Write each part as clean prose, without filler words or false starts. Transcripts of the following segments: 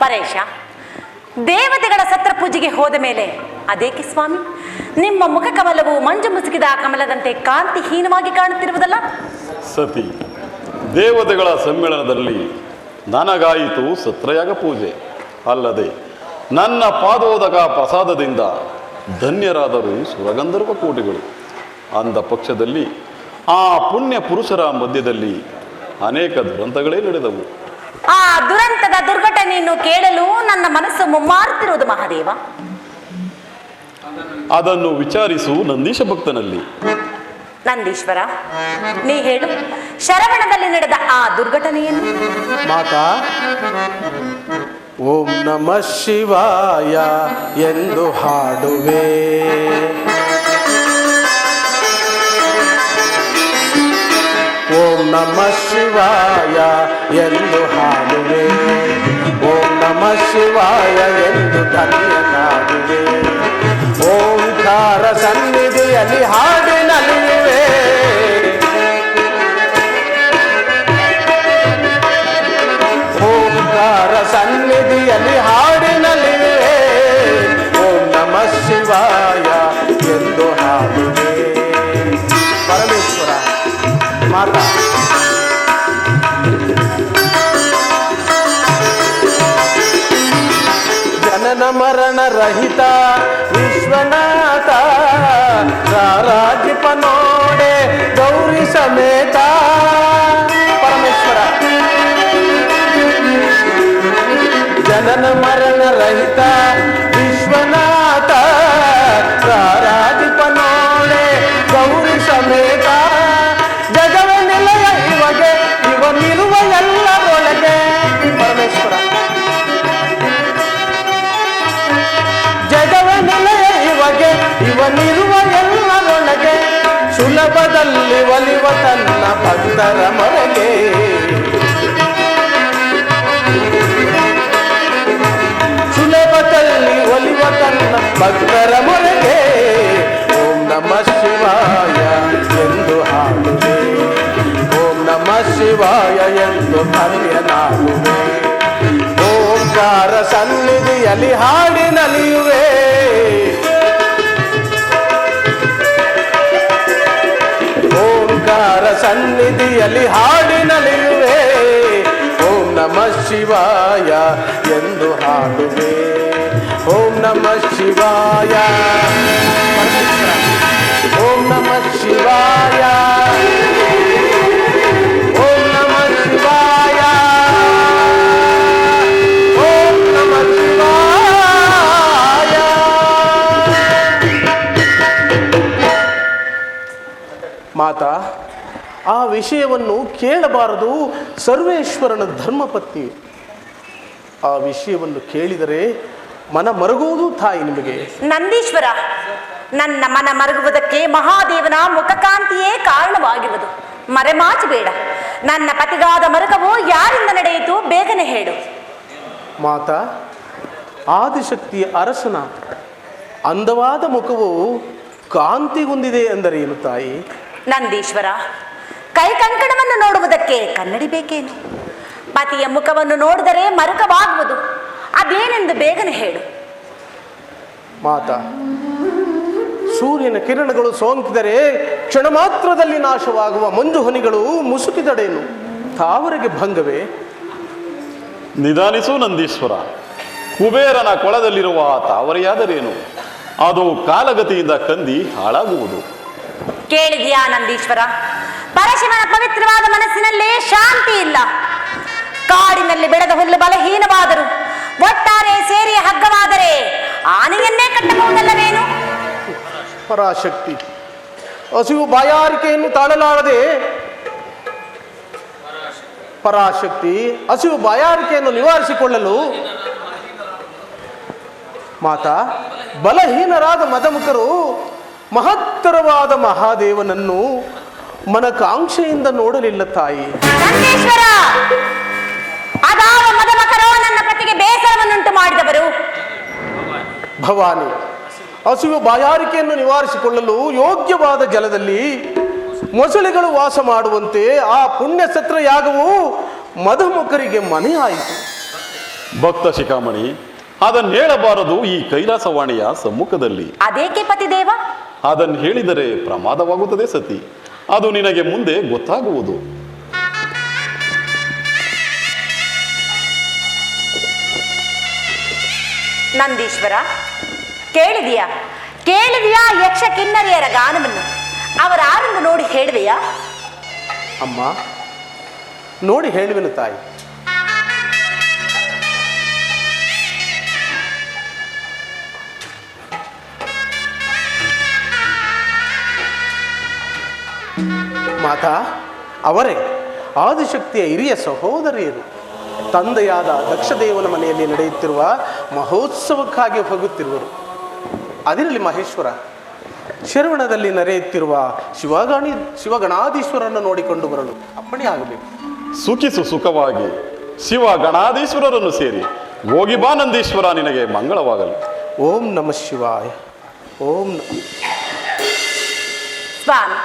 ಪರೇಶ, ದೇವತೆಗಳ ಸತ್ರ ಪೂಜೆಗೆ ಹೋದ ಮೇಲೆ ಅದೇಕೆ ಸ್ವಾಮಿ ನಿಮ್ಮ ಮುಖ ಕಮಲವು ಮಂಜು ಮುಸುಕಿದ ಕಮಲದಂತೆ ಕಾಂತಿಹೀನವಾಗಿ ಕಾಣುತ್ತಿರುವುದಲ್ಲ? ಸತಿ, ದೇವತೆಗಳ ಸಮ್ಮೇಳನದಲ್ಲಿ ನನಗಾಯಿತು ಸತ್ರಯಾಗ ಪೂಜೆ. ಅಲ್ಲದೆ ನನ್ನ ಪಾದೋದಕ ಪ್ರಸಾದದಿಂದ ಧನ್ಯರಾದರು ಸುರಗಂಧರ್ವ ಕೋಟಿಗಳು. ಅಂದ ಪಕ್ಷದಲ್ಲಿ ಆ ಪುಣ್ಯ ಪುರುಷರ ಮಧ್ಯದಲ್ಲಿ ಅನೇಕ ದುರಂತಗಳೇ ನಡೆದವು. ಆ ದುರಂತದ ದುರ್ಘಟನೆಯನ್ನು ಕೇಳಲು ನನ್ನ ಮನಸ್ಸು ಮುಮ್ಮಾರುತ್ತಿರುವುದು ಮಹಾದೇವ. ಅದನ್ನು ವಿಚಾರಿಸು ನಂದೀಶ ಭಕ್ತನಲ್ಲಿ. ನಂದೀಶ್ವರ, ನೀ ಹೇಳು, ಶರವಣದಲ್ಲಿ ನಡೆದ ಆ ದುರ್ಘಟನೆಯನ್ನು. ಮಾತಾ, ಓಂ ನಮಃ ಶಿವಾಯ ಎಂದು ಹಾಡುವೆ. ಓಂ ನಮಃ ಶಿವಾಯ ಎಂದು ಹಾಡುವೆ. ಓಂ ನಮಃ ಶಿವಾಯ ಎಂದು ಧನ್ಯನಾಡುವೆ. ಓಂಕಾರ ಸನ್ನಿಧಿಯಲ್ಲಿ ಹಾಡಿನಲ್ಲಿವೆ. ಓಂಕಾರ ಸನ್ನಿಧಿಯಲ್ಲಿ ಹಾಡಿನಲ್ಲಿವೆ. ಓಂ ನಮಃ ಶಿವಾಯ ಎಂದು ಹಾಡುವೆ. ಪರಮೇಶ್ವರ ಮಾತಾ, ಜನನ ಮರಣ ರಹಿತ ವಿಶ್ವನಾಥ, ರಾರಾಜಿಪ ನೋಡೆ ಗೌರಿ ಸಮೇತ. ಪರಮೇಶ್ವರ, ಜನನ ಮರಣ ರಹಿತ ವಿಶ್ವನಾಥ, ರಾರಾಜಿಪ ನೋಡೆ ಗೌರಿ ಸಮೇತ. ಜಗವ ನಿಲಯ ಇವಗೆ ಇವನಿರುವ ಎಲ್ಲರೊಳಗೆ. ಪರಮೇಶ್ವರ, ಜಗವ ನಿಲಯ ಇವಗೆ ಇವನಿರುವ ಎಲ್ಲರೊಳಗೆ. ಸುಲಭದಲ್ಲಿ ಒಲಿವ ತನ್ನ ಭಕ್ತರ ಮೊರೆಗೆ. ಸುಲಭದಲ್ಲಿ ಒಲಿವ ತನ್ನ ಭಕ್ತರ ಮೊರೆಗೆ. ಓಂ ನಮಃ ಶಿವಾಯ ಎಂದು ಹಾಡುವೆ. ಓಂ ನಮಃ ಶಿವಾಯ ಎಂದು ಧನ್ಯನಾಡುವೆ. ಓಂಕಾರ ಸನ್ನಿಧಿಯಲ್ಲಿ ಹಾಡಿನಲಿಯುವೆ. ಓಂಕಾರ ಸನ್ನಿಧಿಯಲ್ಲಿ ಹಾಡಿನಲಿಯುವೆ. ಓಂ ನಮಃ ಶಿವಾಯ ಎಂದು ಹಾಡುವೆ. ಓಂ ನಮಃ ಶಿವಾಯ. ಓಂ ನಮಃ ಶಿವಾಯ. ಓಂ ನಮಃ ಶಿವಾಯ. ಓಂ ನಮಃ ಶಿವಾಯ. ಮಾತಾ, ಆ ವಿಷಯವನ್ನು ಕೇಳಬಾರದು. ಸರ್ವೇಶ್ವರನ ಧರ್ಮಪತ್ನಿ. ಆ ವಿಷಯವನ್ನು ಕೇಳಿದರೆ ಮನ ಮರುಗುವುದು ತಾಯಿ ನಿಮಗೆ. ನಂದೀಶ್ವರ, ನನ್ನ ಮನ ಮರುಗುವುದಕ್ಕೆ ಮಹಾದೇವನ ಮುಖಕಾಂತಿಯೇ ಕಾರಣವಾಗಿರುವುದು. ಮರೆಮಾಚಬೇಡ. ನನ್ನ ಪತಿಗಾದ ಮರುಗವು ಯಾರಿಂದ ನಡೆಯಿತು, ಬೇಗನೆ ಹೇಳು. ಮಾತಾ, ಆದಿಶಕ್ತಿಯ ಅರಸನ ಅಂದವಾದ ಮುಖವು ಕಾಂತಿ ಹೊಂದಿದೆ ಎಂದರೆ ಏನು ತಾಯಿ? ನಂದೀಶ್ವರ, ಕೈ ಕಂಕಣವನ್ನು ನೋಡುವುದಕ್ಕೆ ಕನ್ನಡಿ ಬೇಕೇನು? ಪತಿಯ ಮುಖವನ್ನು ನೋಡಿದರೆ ಮರುಕವಾಗುವುದು. ಅದೇನೆಂದು ಬೇಗನೆ ಹೇಳು. ಮಾತಾ, ಸೂರ್ಯನ ಕಿರಣಗಳು ಸೋಂಕಿದರೆ ಕ್ಷಣ ಮಾತ್ರದಲ್ಲಿ ನಾಶವಾಗುವ ಮಂಜು ಹನಿಗಳು ಮುಸುಕಿದಡೇನು ತಾವರೆಗೆ ಭಂಗವೇ? ನಿಧಾನಿಸು ನಂದೀಶ್ವರ. ಕುಬೇರನ ಕೊಳದಲ್ಲಿರುವ ತಾವರೆಯಾದರೇನು, ಅದು ಕಾಲಗತಿಯಿಂದ ಕಂದಿ ಹಾಳಾಗುವುದು. ಕೇಳಿದ್ಯಾ ನಂದೀಶ್ವರ? ಪರಶಿವನ ಪವಿತ್ರವಾದ ಮನಸ್ಸಿನಲ್ಲೇ ಶಾಂತಿ ಇಲ್ಲ. ಕಾಡಿನಲ್ಲಿ ಬೆಳೆದ ಹುಲ್ಲು ಬಲಹೀನವಾದರು ಒಟ್ಟಾರೆ ಸೇರಿ ಹಗ್ಗವಾದರೆ ಆನೆಯನ್ನೇ ಕಟ್ಟಬಹುದಲ್ಲವೇನು? ಪರಾಶಕ್ತಿ, ಹಸಿವು ಬಾಯಾರಿಕೆಯನ್ನು ತಾಳಲಾರದೆ ಪರಾಶಕ್ತಿ ಹಸಿವು ಬಾಯಾರಿಕೆಯನ್ನು ನಿವಾರಿಸಿಕೊಳ್ಳಲು ಮಾತಾ, ಬಲಹೀನರಾದ ಮದಮುಖರು ಮಹತ್ತರವಾದ ಮಹಾದೇವನನ್ನು ಮನಕಾಂಕ್ಷೆಯಿಂದ ನೋಡಲಿಲ್ಲ ತಾಯಿ. ಅದಾವ ಮದಮಕರೋ ನನ್ನ ಪತಿಗೆ ಬೇಸರವನ್ನುಂಟು ಮಾಡಿದವರು? ಭವಾನಿ, ಹಸಿವು ಬಾಯಾರಿಕೆಯನ್ನು ನಿವಾರಿಸಿಕೊಳ್ಳಲು ಯೋಗ್ಯವಾದ ಜಲದಲ್ಲಿ ಮೊಸಳೆಗಳು ವಾಸ ಮಾಡುವಂತೆ ಆ ಪುಣ್ಯ ಸತ್ರ ಯಾಗವು ಮಧುಮುಖರಿಗೆ ಮನೆ ಆಯಿತು. ಭಕ್ತ ಶಿಖಾಮಣಿ, ಅದನ್ನು ಹೇಳಬಾರದು ಈ ಕೈಲಾಸವಾಣಿಯ ಸಮ್ಮುಖದಲ್ಲಿ. ಅದೇಕೆ ಪತಿದೇವ? ಅದನ್ನು ಹೇಳಿದರೆ ಪ್ರಮಾದವಾಗುತ್ತದೆ ಸತಿ. ಅದು ನಿನಗೆ ಮುಂದೆ ಗೊತ್ತಾಗುವುದು. ನಂದೀಶ್ವರ, ಕೇಳಿದೆಯಾ ಯಕ್ಷ ಕಿನ್ನರಿಯರ ಗಾನವನ್ನು? ಅವರಾರೆಂದು ನೋಡಿ ಹೇಳುವೆಯಾ? ಅಮ್ಮ, ನೋಡಿ ಹೇಳುವೆನು ತಾಯಿ. ಮಾತಾ, ಅವರೇ ಆದಿಶಕ್ತಿಯ ಹಿರಿಯ ಸಹೋದರಿಯರು. ತಂದೆಯಾದ ದಕ್ಷದೇವನ ಮನೆಯಲ್ಲಿ ನಡೆಯುತ್ತಿರುವ ಮಹೋತ್ಸವಕ್ಕಾಗಿ ಹೋಗುತ್ತಿರುವರು. ಅದಿರಲಿ ಮಹೇಶ್ವರ, ಶರವಣದಲ್ಲಿ ನಡೆಯುತ್ತಿರುವ ಶಿವಗಣಾಧೀಶ್ವರನ್ನು ನೋಡಿಕೊಂಡು ಬರಲು ಅಪ್ಪಣೆ ಆಗಬೇಕು. ಸುಖಿಸು ಸುಖವಾಗಿ ಶಿವ ಗಣಾಧೀಶ್ವರರನ್ನು ಸೇರಿ ಹೋಗಿ ಬಾ ನಂದೀಶ್ವರ, ನಿನಗೆ ಮಂಗಳವಾಗಲಿ. ಓಂ ನಮಃ ಶಿವಾಯ. ಓಂ ಸ್ವಾಮಿ,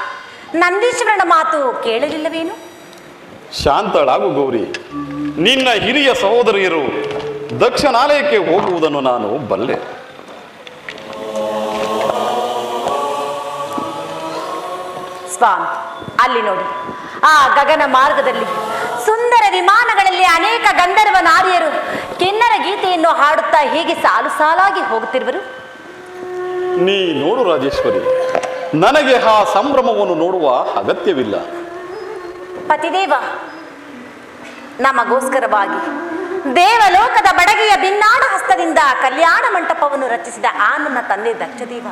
ನಂದೀಶ್ವರನ ಮಾತು ಕೇಳಲಿಲ್ಲವೇನು? ಶಾಂತಳಾಗು ಗೌರಿ. ನಿನ್ನ ಹಿರಿಯ ಸಹೋದರಿಯರು ದಕ್ಷಿಣಾಲಯಕ್ಕೆ ಹೋಗುವುದನ್ನು ನಾನು ಬಲ್ಲೆ. ಸ್ವಾಮಿ, ಅಲ್ಲಿ ನೋಡಿ, ಆ ಗಗನ ಮಾರ್ಗದಲ್ಲಿ ಸುಂದರ ವಿಮಾನಗಳಲ್ಲಿ ಅನೇಕ ಗಂಧರ್ವ ನಾರಿಯರು ಕಿನ್ನರ ಗೀತೆಯನ್ನು ಹಾಡುತ್ತಾ ಹೀಗೆ ಸಾಲು ಸಾಲಾಗಿ ಹೋಗುತ್ತಿರುವರು. ನೀ ನೋಡು ರಾಜೇಶ್ವರಿ, ನನಗೆ ಆ ಸಂಭ್ರಮವನ್ನು ನೋಡುವ ಅಗತ್ಯವಿಲ್ಲ. ಪತಿದೇವ, ನಮಗೋಸ್ಕರವಾಗಿ ದೇವಲೋಕದ ಬಡಗಿಯ ಭಿನ್ನಾಣ ಹಸ್ತದಿಂದ ಕಲ್ಯಾಣ ಮಂಟಪವನ್ನು ರಚಿಸಿದ ಆ ನನ್ನ ತಂದೆ ದಕ್ಷದೇವ.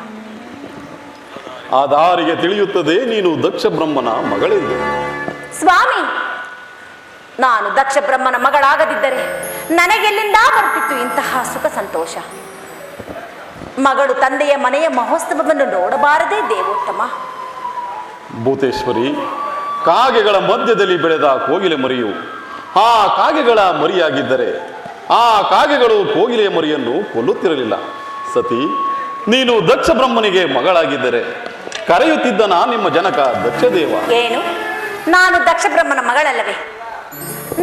ಆ ದಾರಿಗೆ ತಿಳಿಯುತ್ತದೆ ನೀನು ದಕ್ಷ ಬ್ರಹ್ಮನ ಮಗಳೆಂದು. ಸ್ವಾಮಿ, ನಾನು ದಕ್ಷ ಬ್ರಹ್ಮನ ಮಗಳಾಗದಿದ್ದರೆ ನನಗೆಲ್ಲಿಂದ ಬರುತ್ತಿತ್ತು ಇಂತಹ ಸುಖ ಸಂತೋಷ? ಮಗಳು ತಂದೆಯ ಮನೆಯ ಮಹೋತ್ಸವವನ್ನು ನೋಡಬಾರದೇ ದೇವೋತ್ತಮ? ಭೂತೇಶ್ವರಿ, ಕಾಗೆಗಳ ಮಧ್ಯದಲ್ಲಿ ಬೆಳೆದ ಕೋಗಿಲೆ ಮರಿಯು ಆ ಕಾಗೆಗಳ ಮರಿಯಾಗಿದ್ದರೆ ಆ ಕಾಗೆಗಳು ಕೋಗಿಲೆಯ ಮರಿಯನ್ನು ಕೊಲ್ಲುತ್ತಿರಲಿಲ್ಲ. ಸತಿ, ನೀನು ದಕ್ಷ ಬ್ರಹ್ಮನಿಗೆ ಮಗಳಾಗಿದ್ದರೆ ಕರೆಯುತ್ತಿದ್ದನ ನಿಮ್ಮ ಜನಕ ದಕ್ಷದೇವ. ಏನು, ನಾನು ದಕ್ಷ ಬ್ರಹ್ಮನ ಮಗಳಲ್ಲವೇ?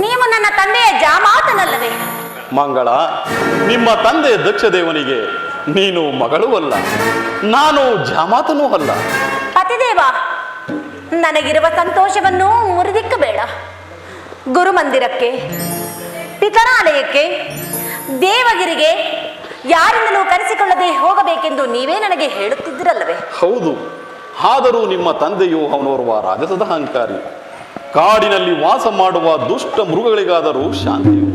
ನೀವು ನನ್ನ ತಂದೆಯ ಜಾಮಾತನಲ್ಲವೇ? ಮಂಗಳ, ನಿಮ್ಮ ತಂದೆ ದಕ್ಷದೇವನಿಗೆ ನೀನು ಮಗಳೂ ಅಲ್ಲ, ನಾನು ಜಾಮಾತನೂ ಅಲ್ಲ. ಪತಿದೇವ, ನನಗಿರುವ ಸಂತೋಷವನ್ನು ಮುರಿದಿಕ್ಕಬೇಡ. ಗುರುಮಂದಿರಕ್ಕೆ, ಪಿತರಾಲಯಕ್ಕೆ, ದೇವಗಿರಿಗೆ ಯಾರಿಂದಲೂ ಕರೆಸಿಕೊಳ್ಳದೆ ಹೋಗಬೇಕೆಂದು ನೀವೇ ನನಗೆ ಹೇಳುತ್ತಿದ್ದಿರಲ್ಲವೇ? ಹೌದು, ಆದರೂ ನಿಮ್ಮ ತಂದೆಯು ಅವನೋರ್ವ ರಾಜಸದ ಅಹಂಕಾರಿ. ಕಾಡಿನಲ್ಲಿ ವಾಸ ಮಾಡುವ ದುಷ್ಟ ಮೃಗಗಳಿಗಾದರೂ ಶಾಂತಿಯು,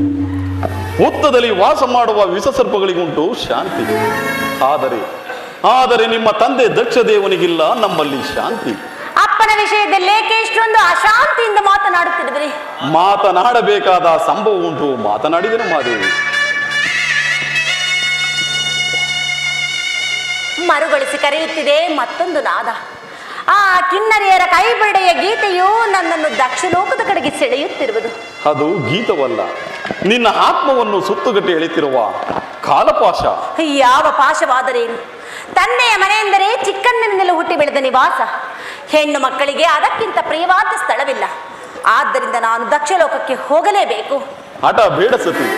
ಹುತ್ತದಲ್ಲಿ ವಾಸ ಮಾಡುವ ವಿಷಸರ್ಪಗಳಿಗುಂಟು ಶಾಂತಿ. ಆದರೆ ನಿಮ್ಮ ತಂದೆ ದಕ್ಷದೇವನಿಗಿಲ್ಲ ನಮ್ಮಲ್ಲಿ ಶಾಂತಿ. ಅಪ್ಪನ ವಿಷಯದಲ್ಲೇಕೆ ಇಷ್ಟೊಂದು ಅಶಾಂತಿಯಿಂದ ಮಾತನಾಡುತ್ತಿರುವಿರಿ? ಮಾತನಾಡಬೇಕಾದ ಸಂಭವ ಉಂಟು, ಮಾತನಾಡಿದನು ಮಾದೇವಿ. ಮರುಗೊಳಿಸಿ ಕರೆಯುತ್ತಿದೆ ಮತ್ತೊಂದು ನಾದ. ಆ ಕಿನ್ನರಿಯರ ಕೈಬಿಡೆಯ ಗೀತೆಯು ನನ್ನನ್ನು ದಕ್ಷಲೋಕದ ಕಡೆಗೆ ಸೆಳೆಯುತ್ತಿರುವುದು. ಅದು ಗೀತವಲ್ಲ, ನಿನ್ನ ಆತ್ಮವನ್ನು ಸುತ್ತುಗಟ್ಟಿ ಎಳೆತಿರುವ ಕಾಲಪಾಶ. ಯಾವ ಪಾಶವಾದರೇನು? ತಂದೆಯ ಮನೆ ಎಂದರೆ ಚಿಕ್ಕಂದಿನಿಂದಲೂ ಹುಟ್ಟಿ ಬೆಳೆದ ನಿವಾಸ. ಹೆಣ್ಣು ಮಕ್ಕಳಿಗೆ ಅದಕ್ಕಿಂತ ಪ್ರಿಯವಾದ ಸ್ಥಳವಿಲ್ಲ. ಆದ್ದರಿಂದ ನಾನು ದಕ್ಷಲೋಕಕ್ಕೆ ಹೋಗಲೇಬೇಕು. ಹಠ ಬೇಡ ಸತಿ.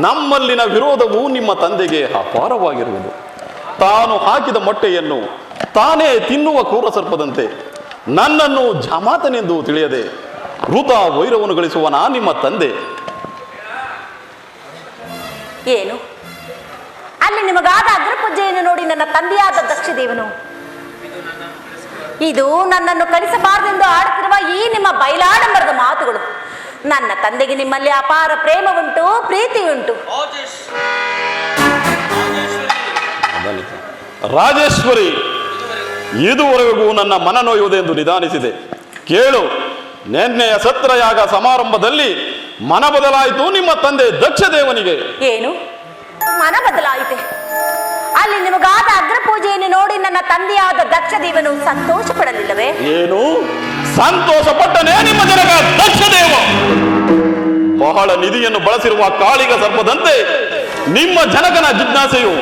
ನಮ್ಮಲ್ಲಿನ ವಿರೋಧವು ನಿಮ್ಮ ತಂದೆಗೆ ಅಪಾರವಾಗಿರುವುದು. ತಾನು ಹಾಕಿದ ಮೊಟ್ಟೆಯನ್ನು ತಾನೇ ತಿನ್ನುವ ಕ್ರೂರ ಸರ್ಪದಂತೆ ನನ್ನನ್ನು ಜಾಮಾತನೆಂದು ತಿಳಿಯದೆ ವೃತ ವೈರವನ್ನು ಗಳಿಸುವನ ನಿಮ್ಮ ತಂದೆ. ಏನು, ಅಲ್ಲಿ ನಿಮಗಾದ ಅಗ್ರಪೂಜೆಯನ್ನು ನೋಡಿ ನನ್ನ ತಂದೆಯಾದ ದಕ್ಷದೇವನು ಇದು ನನ್ನನ್ನು ಕಲಿಸಬಾರದೆಂದು ಆಡುತ್ತಿರುವ ಈ ನಿಮ್ಮ ಬಯಲಾಡಂಬರದ ಮಾತುಗಳು. ನನ್ನ ತಂದೆಗೆ ನಿಮ್ಮಲ್ಲಿ ಅಪಾರ ಪ್ರೇಮ ಉಂಟು, ಪ್ರೀತಿಯುಂಟು. ರಾಜೇಶ್ವರಿ, ಇದುವರೆಗೂ ನನ್ನ ಮನನೊಯ್ಯುವುದೆಂದು ನಿಧಾನಿಸಿದೆ. ಕೇಳು, ನೆನ್ನೆಯ ಸತ್ರಯಾಗ ಸಮಾರಂಭದಲ್ಲಿ ಮನ ಬದಲಾಯಿತು ನಿಮ್ಮ ತಂದೆ ದಕ್ಷದೇವನಿಗೆ. ಏನು ಮನ ಬದಲಾಯಿತೆ? ಅಲ್ಲಿ ನಿಮಗಾದ ಅಗ್ರಪೂಜೆಯನ್ನು ನೋಡಿ ನನ್ನ ತಂದೆಯಾದ ದಕ್ಷದೇವನು ಸಂತೋಷ ಪಡಲಿಲ್ಲವೇ? ಏನು ಸಂತೋಷ ಪಟ್ಟನೇ ನಿಮ್ಮ ಜನಕ ದಕ್ಷದೇವ? ಬಹಳ ನಿಧಿಯನ್ನು ಬಳಸಿರುವ ಕಾಳಿಗ ಸರ್ಪದಂತೆ ನಿಮ್ಮ ಜನಕನ ಜಿಜ್ಞಾಸೆಯು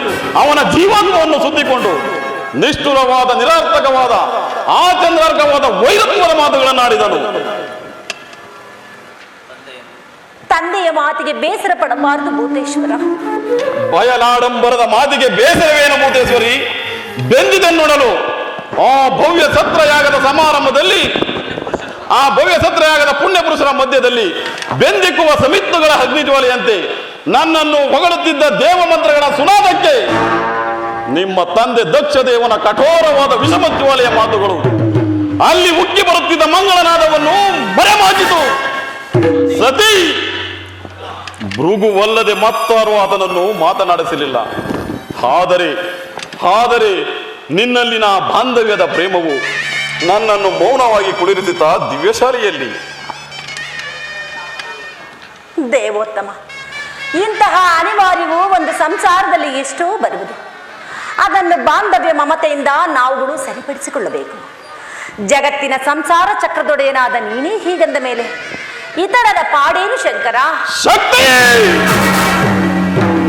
ಅವನ ಜೀವಾತ್ಮವನ್ನು ಸುತ್ತಿಕೊಂಡು ನಿಷ್ಠುರವಾದ ನಿರರ್ಥಕವಾದ ಆಚಂದ್ರಾರ್ಕವಾದ ವೈರತ್ವದ ಮಾತುಗಳನ್ನಾಡಿದನು. ತಂದೆಯ ಮಾತಿಗೆ ಬೇಸರ ಪಡಬಾರದು ಭೂತೇಶ್ವರ. ಬಯಲಾಡಂಬರದ ಮಾತಿಗೆ ಬೇಸರವೇನು ಭೂತೇಶ್ವರಿ? ಬೆಂದಿದೆ ನೋಡಲು ಆ ಭವ್ಯ ಸತ್ರಯಾಗದ ಸಮಾರಂಭದಲ್ಲಿ, ಆ ಭವ್ಯ ಸತ್ರಯಾಗದ ಪುಣ್ಯ ಪುರುಷರ ಮಧ್ಯದಲ್ಲಿ ಬೆಂದಿಕ್ಕುವ ಸಮಿತ್ತುಗಳ ಅಗ್ನಿಜ್ವಾಲೆಯಂತೆ ನನ್ನನ್ನು ಹೊಗಳುತ್ತಿದ್ದ ದೇವ ಮಂತ್ರಗಳ ಸುನಾದಕ್ಕೆ ನಿಮ್ಮ ತಂದೆ ದಕ್ಷ ದೇವನ ಕಠೋರವಾದ ವಿಷಮಜ್ವಾಲೆಯ ಮಾತುಗಳು ಅಲ್ಲಿ ಉಕ್ಕಿ ಬರುತ್ತಿದ್ದ ಮಂಗಳನಾದವನ್ನು ಮರೆಮಾಚಿತು. ಸತಿ ಭೃಗುವಲ್ಲದೆ ಮತ್ತಾರು ಆತನನ್ನು ಮಾತನಾಡಿಸಲಿಲ್ಲ. ಆದರೆ ನಿನ್ನಲ್ಲಿನ ಬಾಂಧವ್ಯದ ಪ್ರೇಮವು ನನ್ನನ್ನು ಮೌನವಾಗಿ ಕುಳಿರಿಸಿತ ದಿವ್ಯಶಾಲಿಯಲ್ಲಿ. ದೇವೋತ್ತಮ, ಇಂತಹ ಅನಿವಾರ್ಯವೂ ಒಂದು ಸಂಸಾರದಲ್ಲಿ ಎಷ್ಟೋ ಬರುವುದು. ಅದನ್ನು ಬಾಂಧವ್ಯ ಮಮತೆಯಿಂದ ನಾವುಗಳು ಸರಿಪಡಿಸಿಕೊಳ್ಳಬೇಕು. ಜಗತ್ತಿನ ಸಂಸಾರ ಚಕ್ರದೊಡೆಯನಾದ ನೀನೇ ಹೀಗಂದ ಮೇಲೆ ಇತರರ ಪಾಡೇನು ಶಂಕರ? ಶಕ್ತಿ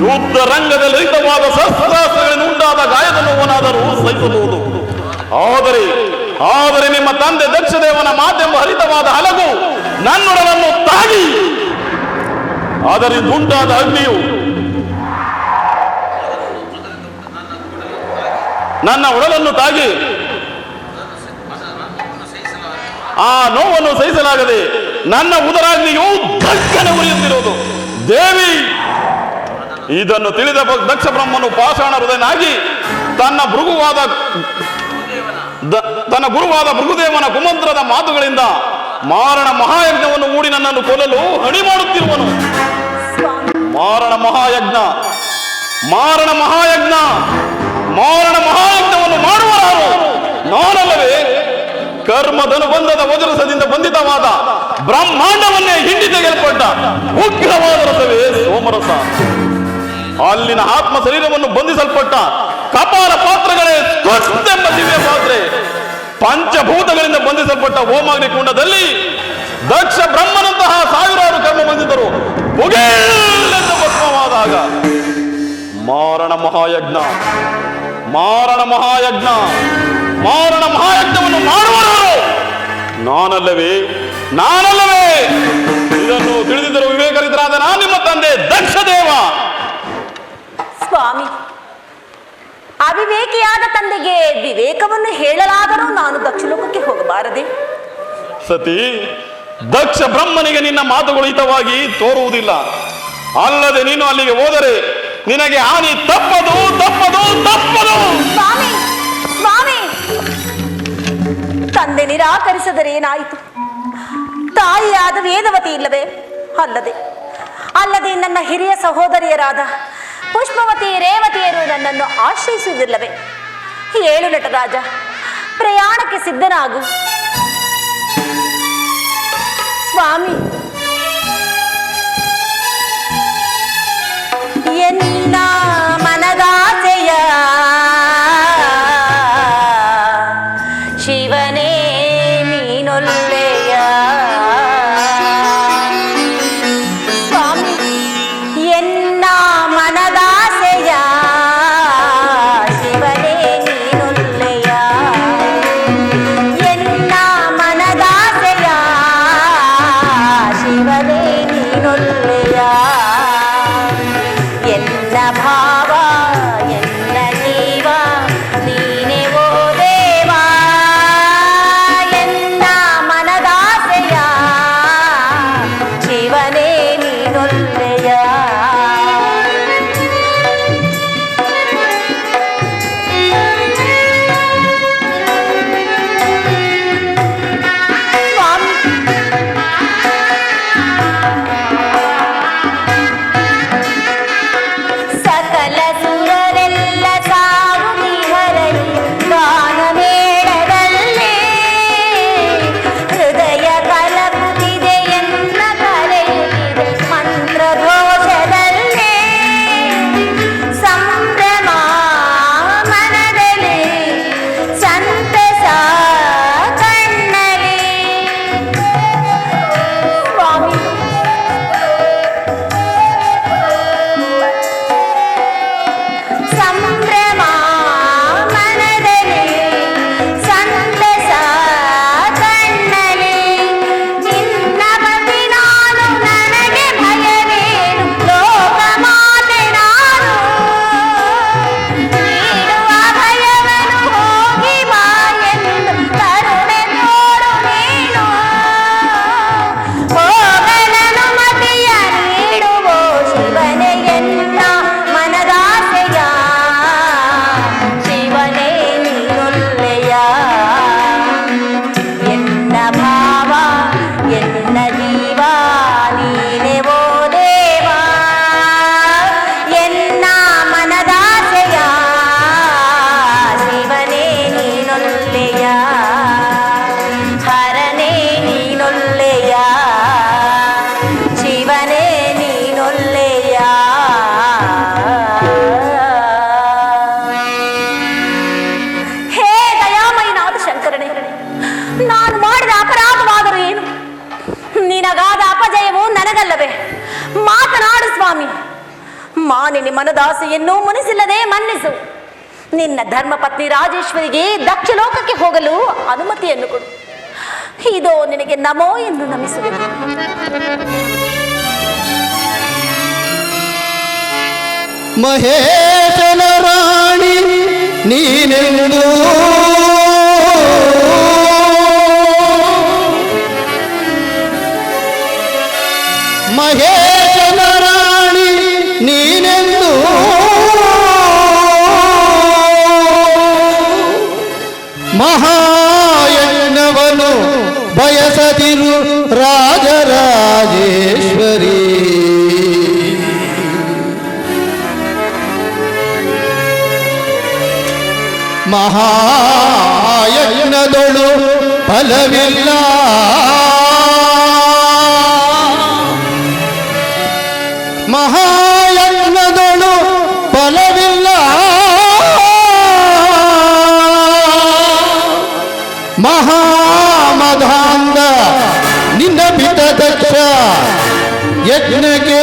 ಯುದ್ಧ ರಂಗದಲ್ಲಿ ರಹಿತವಾದ ಶಸ್ತ್ರಾಸ್ತ್ರಗಳಿಂದ ಉಂಟಾದ ಗಾಯದ ನೋವನಾದರೂ ಸಹಿಸಬಹುದು. ಆದರೆ ನಿಮ್ಮ ತಂದೆ ದಕ್ಷದೇವನ ಮಾತೆಂಬ ಹರಿತವಾದ ಹಲಗು ನನ್ನೊಡಲನ್ನು ತಾಗಿ ಅದರಿಂದ ಉಂಟಾದ ಅಗ್ನಿಯು ನನ್ನ ಒಡಲನ್ನು ತಾಗಿ ಆ ನೋವನ್ನು ಸಹಿಸಲಾಗದೆ ನನ್ನ ಉದರಾಗ್ನಿಯು ದಕ್ಕನೆ ಉರಿಯುತ್ತಿರುವುದು. ದೇವಿ, ಇದನ್ನು ತಿಳಿದ ದಕ್ಷ ಬ್ರಹ್ಮನು ಪಾಷಾಣ ಹೃದಯನಾಗಿ ತನ್ನ ಗುರುವಾದ ಭೃಗುದೇವನ ಕುಮಂತ್ರದ ಮಾತುಗಳಿಂದ ಮಾರಣ ಮಹಾಯಜ್ಞವನ್ನು ಮೂಡಿ ನನ್ನನ್ನು ಕೊಲ್ಲಲು ಹಣಿ ಮಾಡುತ್ತಿರುವನು. ಮಾರಣ ಮಹಾಯಜ್ಞವನ್ನು ಮಾಡುವರಾರು ನಾನಲ್ಲವೇ? ಕರ್ಮದನುಬಂಧದ ವಜ್ರಸದಿಂದ ಬಂಧಿತವಾದ ಬ್ರಹ್ಮಾಂಡವನ್ನೇ ಹಿಂಡಿ ತೆಗೆಯಲ್ಪಟ್ಟ ಉಗ್ರವಾದ ರಸವೇ ಸೋಮರಸ. ಅಲ್ಲಿನ ಆತ್ಮ ಶರೀರವನ್ನು ಬಂಧಿಸಲ್ಪಟ್ಟ ಕಪಾಲ ಪಾತ್ರಗಳೇ ಸ್ವಸ್ತೆಂಬ ದಿವ್ಯ ಪಾತ್ರೆ. ಪಂಚಭೂತಗಳಿಂದ ಬಂಧಿಸಲ್ಪಟ್ಟ ಹೋಮಾಗ್ನಿ ಕುಂಡದಲ್ಲಿ ದಕ್ಷ ಬ್ರಹ್ಮನಂತಹ ಸಾವಿರಾರು ಕರ್ಮ ಬಂಧಿತರು ಬುಗೇಲೆಂದು ಭಸ್ಮವಾದಾಗ ಮಾರಣ ಮಹಾಯಜ್ಞವನ್ನು ಮಾಡುವವರು ನಾನಲ್ಲವೇ? ಇದನ್ನು ತಿಳಿದಿದ್ದರು ವಿವೇಕರಿತರಾದ ನಾನು ನಿಮ್ಮ ತಂದೆ ದಕ್ಷದೇವ. ಸ್ವಾಮಿ, ಅವಿವೇಕಿಯಾದ ತಂದೆಗೆ ವಿವೇಕವನ್ನು ಹೇಳಲಾದರೂ ನಾನು ದಕ್ಷಲೋಕಕ್ಕೆ ಹೋಗಬಾರದೆ? ಸತಿ, ದಕ್ಷ ಬ್ರಹ್ಮನಿಗೆ ನಿನ್ನ ಮಾತುಗಳು ಹಿತವಾಗಿ ತೋರುವುದಿಲ್ಲ. ಅಲ್ಲದೆ ನೀನು ಅಲ್ಲಿಗೆ ಹೋದರೆ ನಿನಗೆ ಹಾನಿ ತಪ್ಪದು. ಸ್ವಾಮಿ, ತಂದೆ ನಿರಾಕರಿಸಿದರೆ ಏನಾಯಿತು? ತಾಯಿಯಾದ ವೇದವತಿ ಇಲ್ಲವೇ? ಅಲ್ಲದೆ ನನ್ನ ಹಿರಿಯ ಸಹೋದರಿಯರಾದ ಪುಷ್ಪವತಿ ರೇವತಿಯರು ನನ್ನನ್ನು ಆಶ್ರಯಿಸುವುದಿಲ್ಲವೇ? ಹೇಳು ನಟರಾಜ, ಪ್ರಯಾಣಕ್ಕೆ ಸಿದ್ಧನಾಗು. ಸ್ವಾಮಿ, ಎನ್ನ ಮನದಾಸೆಯ ಶಿವನೇ ನೀನೊಲ್ಲೆಯ. ಸ್ವಾಮಿ, ಎನ್ನ ಮನದಾಸೆಯ ಶಿವನೇ ನೀನೊಲ್ಲೆಯ. ಎನ್ನ ಮನದಾಸೆಯ ಶಿವನೇ ನೀನೊಲ್ಲೆಯ. ಎನ್ನ ಭಾವ ಎನ್ನ ಜೀವ ನೀನೇ ಓ ದೇವ. ಎನ್ನ ಮನದಾಸೆಯ ಶಿವನೇ ನೀನೊಲ್ಲೆಯ. ಸ್ವಾಮಿ, ಮಾನಿನಿ ಮನದಾಸೆಯನ್ನು ಮುನಿಸಿಲ್ಲದೆ ಮನ್ನಿಸು. ನಿನ್ನ ಧರ್ಮಪತ್ನಿ ರಾಜೇಶ್ವರಿಗೆ ದಕ್ಷ ಲೋಕಕ್ಕೆ ಹೋಗಲು ಅನುಮತಿಯನ್ನು ಕೊಡು. ಇದೋ ನಿನಗೆ ನಮೋ ಎಂದು ನಮಿಸುವೆನು. ಮಹೇಶನ ರಾಣಿ ನೀನೆಂದು ಮಹೇಶನ ರಾಣಿ ನೀನೆಂದು ಮಹಾಯಜ್ಞವನು ಬಯಸದಿರು ರಾಜರಾಜೇಶ್ವರಿ. ಮಹಾಯಜ್ಞದೊಳು ಫಲವಿಲ್ಲ, ಮಹಾಯಜ್ಞದೊಳು ಫಲವಿಲ್ಲ, ಮಹಾಮಧಾಂಧ ನಿನ್ನ ಬಿತ ದಕ್ಷ ಯಜ್ಞಕ್ಕೆ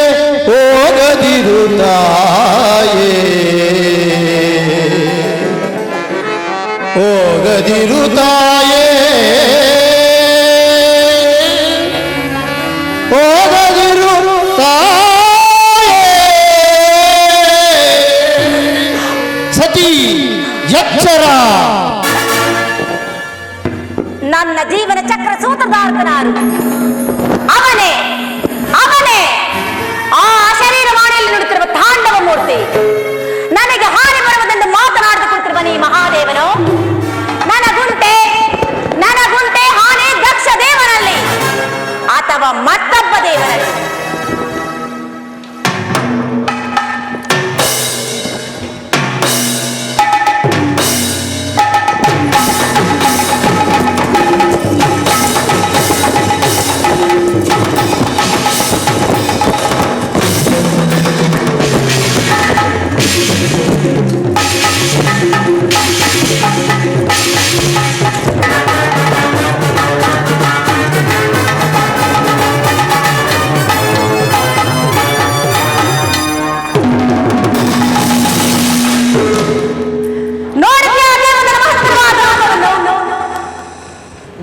ಹೋಗದಿರು ತಾಯೇ, ಹೋಗದಿರು ತಾಯೇ, ಹೋಗದಿರು ತಾಯೇ. ಸತಿ ಎಚ್ಚರ. ನನ್ನ ಜೀವನ ಚಕ್ರ ಸೂತ್ರಧಾರಕನಾರು ಅವನೇ, ಅವನೇ ಆ ಶರೀರವಾಣಿಯಲ್ಲಿ ನುಡುತ್ತಿರುವ ತಾಂಡವ ಮೂರ್ತಿ. ನನಗೆ ಹಾನಿ ಬರುವುದೆಂದು ಮಾತನಾಡದೆ ಕುಳಿತಿರುವ ನೀ ಮಹಾದೇವನು. ನನಗುಂಟೆ ಹಾನಿ ದಕ್ಷ ದೇವನಲ್ಲಿ ಅಥವಾ ಮತ್ತೊಬ್ಬ ದೇವನಲ್ಲಿ.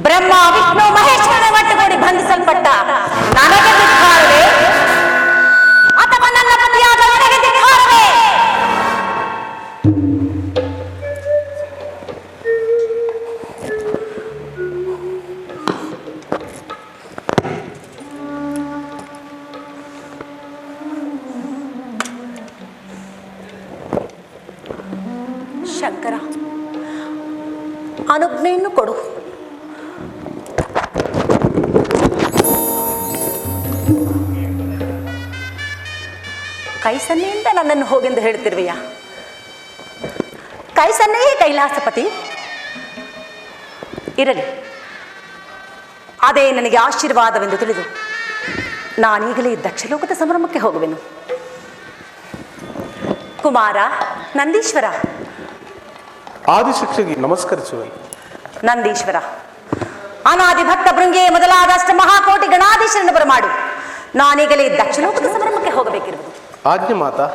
ಬ್ರಹ್ಮ ವಿಷ್ಣು ಮಹೇಶ್ವರನ ಒಟ್ಟುಗೂಡಿ ಬಂಧಿಸಲ್ಪಟ್ಟ ನನಗೆ ಧಿಕ್ಕಾರವೇ ಅಥವಾ ನನ್ನ ಪತಿಯಾದ ನನಗೆ ಧಿಕ್ಕಾರವೇ? ಶಂಕರ, ಅನುಜ್ಞೆಯನ್ನು ಕೊಡು. ಕೈ ಸನ್ನೆಯಿಂದ ನನ್ನನ್ನು ಹೋಗೆಂದು ಹೇಳ್ತಿರುವೆಯಾ? ಕೈ ಸನ್ನೆಯೇ ಕೈಲಾಸಪತಿ. ಇರಲಿ, ಅದೇ ನನಗೆ ಆಶೀರ್ವಾದವೆಂದು ತಿಳಿದು ನಾನೀಗಲೇ ದಕ್ಷಲೋಕದ ಸಂಭ್ರಮಕ್ಕೆ ಹೋಗುವೆನು. ಕುಮಾರ ನಂದೀಶ್ವರ. ಆದಿಶಿಕ್ಷೆಗೆ ನಮಸ್ಕರಿಸುವೆ. ನಂದೀಶ್ವರ, ಅನಾದಿ ಭಕ್ತ ಭೃಂಗೆ ಮೊದಲಾದ ಅಷ್ಟ ಮಹಾಕೋಟಿ ಗಣಾಧೀಶರನ್ನು ಬರಮಾಡು. ನಾನೀಗಲೇ ದಕ್ಷಲೋಕದ ಸಂಭ್ರಮಕ್ಕೆ ಹೋಗಬೇಕಿರುವುದು. ಆಜ್ಞೆ ಮಾತಾ.